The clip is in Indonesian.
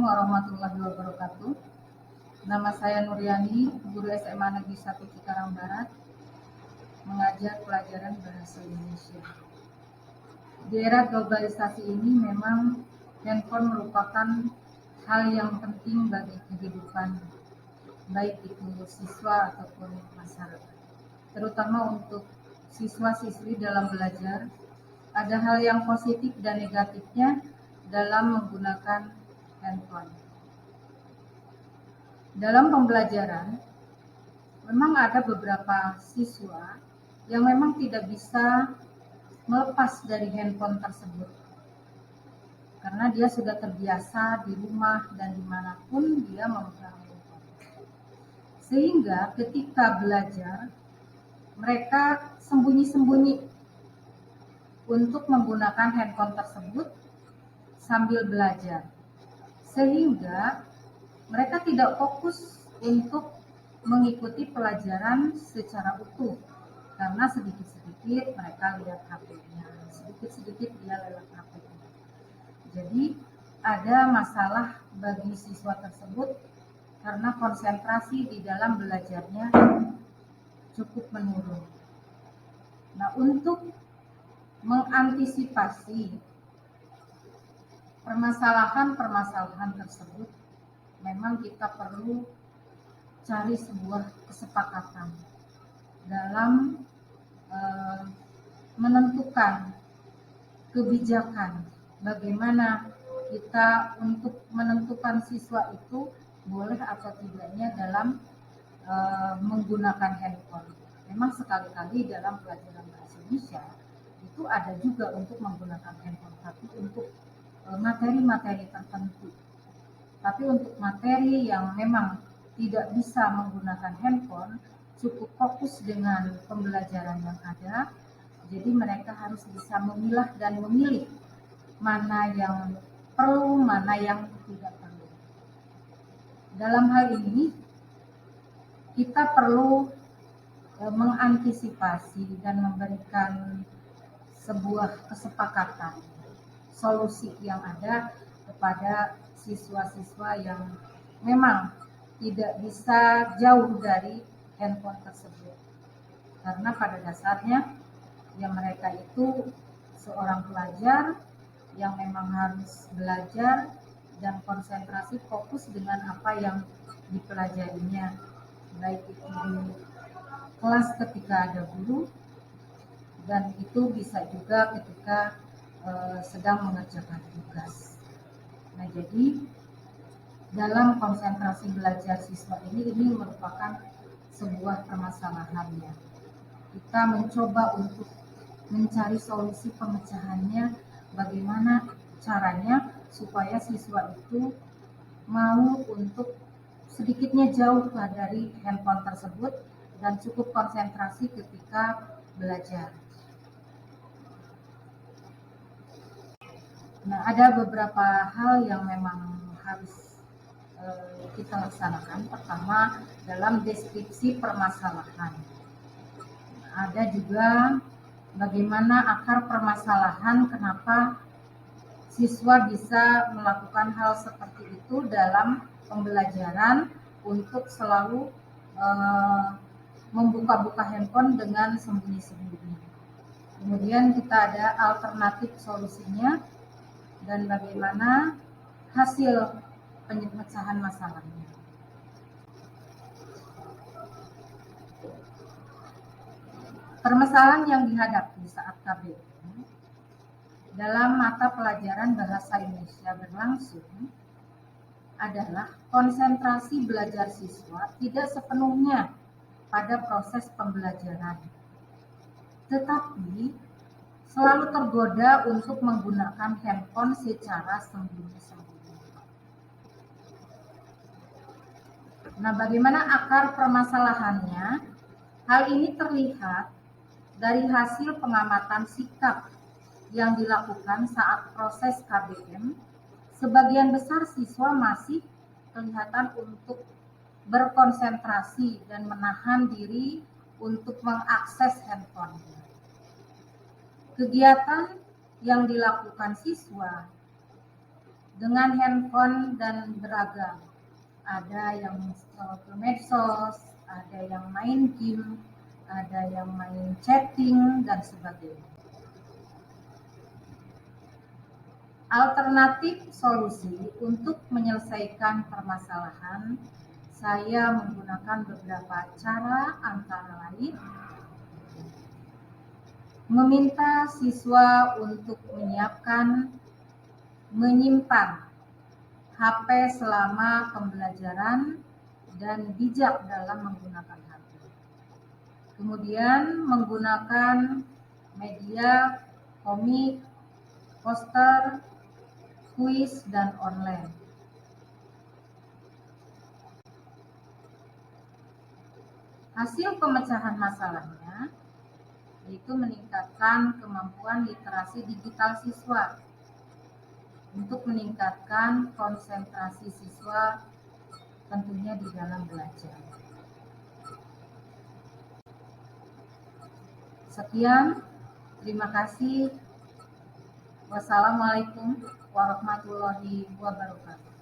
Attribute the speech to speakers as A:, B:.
A: Assalamualaikum warahmatullahi wabarakatuh. Nama saya Nuryani, guru SMA Negeri 1 Cikarang Barat, mengajar pelajaran Bahasa Indonesia. Di era globalisasi ini memang handphone merupakan hal yang penting bagi kehidupan, baik itu siswa ataupun masyarakat. Terutama untuk siswa-siswi dalam belajar, ada hal yang positif dan negatifnya dalam menggunakan handphone. Dalam pembelajaran, memang ada beberapa siswa yang memang tidak bisa melepas dari handphone tersebut. Karena dia sudah terbiasa di rumah dan dimanapun dia memegang handphone. Sehingga ketika belajar, mereka sembunyi-sembunyi untuk menggunakan handphone tersebut sambil belajar. Sehingga mereka tidak fokus untuk mengikuti pelajaran secara utuh karena sedikit-sedikit mereka lihat HP-nya, sedikit-sedikit dia lewat HP-nya. Jadi ada masalah bagi siswa tersebut karena konsentrasi di dalam belajarnya cukup menurun. Nah, untuk mengantisipasi permasalahan tersebut, memang kita perlu cari sebuah kesepakatan dalam menentukan kebijakan bagaimana kita untuk menentukan siswa itu boleh atau tidaknya dalam menggunakan handphone. Memang sekali-kali dalam pelajaran bahasa Indonesia itu ada juga untuk menggunakan handphone, tapi untuk materi-materi tertentu. Tapi untuk materi yang memang tidak bisa menggunakan handphone, cukup fokus dengan pembelajaran yang ada. Jadi mereka harus bisa memilah dan memilih mana yang perlu, mana yang tidak perlu. Dalam hal ini, kita perlu mengantisipasi dan memberikan sebuah kesepakatan, solusi yang ada kepada siswa-siswa yang memang tidak bisa jauh dari handphone tersebut. Karena pada dasarnya ya mereka itu seorang pelajar yang memang harus belajar dan konsentrasi fokus dengan apa yang dipelajarinya, baik itu di kelas ketika ada guru dan itu bisa juga ketika sedang mengerjakan tugas. Nah, jadi dalam konsentrasi belajar siswa ini merupakan sebuah permasalahannya. Kita mencoba untuk mencari solusi pemecahannya, bagaimana caranya supaya siswa itu mau untuk sedikitnya jauh dari handphone tersebut dan cukup konsentrasi ketika belajar. Nah, ada beberapa hal yang memang harus kita laksanakan. Pertama, dalam deskripsi permasalahan. Ada juga bagaimana akar permasalahan kenapa siswa bisa melakukan hal seperti itu dalam pembelajaran untuk selalu membuka-buka handphone dengan sembunyi-sembunyi. Kemudian kita ada alternatif solusinya dan bagaimana hasil pemecahan masalahnya. Permasalahan yang dihadapi saat KBM dalam mata pelajaran Bahasa Indonesia berlangsung adalah konsentrasi belajar siswa tidak sepenuhnya pada proses pembelajaran, tetapi selalu tergoda untuk menggunakan handphone secara sembunyi-sembunyi. Nah, bagaimana akar permasalahannya? Hal ini terlihat dari hasil pengamatan sikap yang dilakukan saat proses KBM. Sebagian besar siswa masih kelihatan untuk berkonsentrasi dan menahan diri untuk mengakses handphone. Kegiatan yang dilakukan siswa dengan handphone dan beragam. Ada yang scroll ke medsos, ada yang main game, ada yang main chatting, dan sebagainya. Alternatif solusi untuk menyelesaikan permasalahan, saya menggunakan beberapa cara, antara lain meminta siswa untuk menyimpan HP selama pembelajaran dan bijak dalam menggunakan HP. Kemudian menggunakan media komik, poster, kuis, dan online. Hasil pemecahan masalahnya yaitu meningkatkan kemampuan literasi digital siswa untuk meningkatkan konsentrasi siswa tentunya di dalam belajar. Sekian, terima kasih. Wassalamualaikum warahmatullahi wabarakatuh.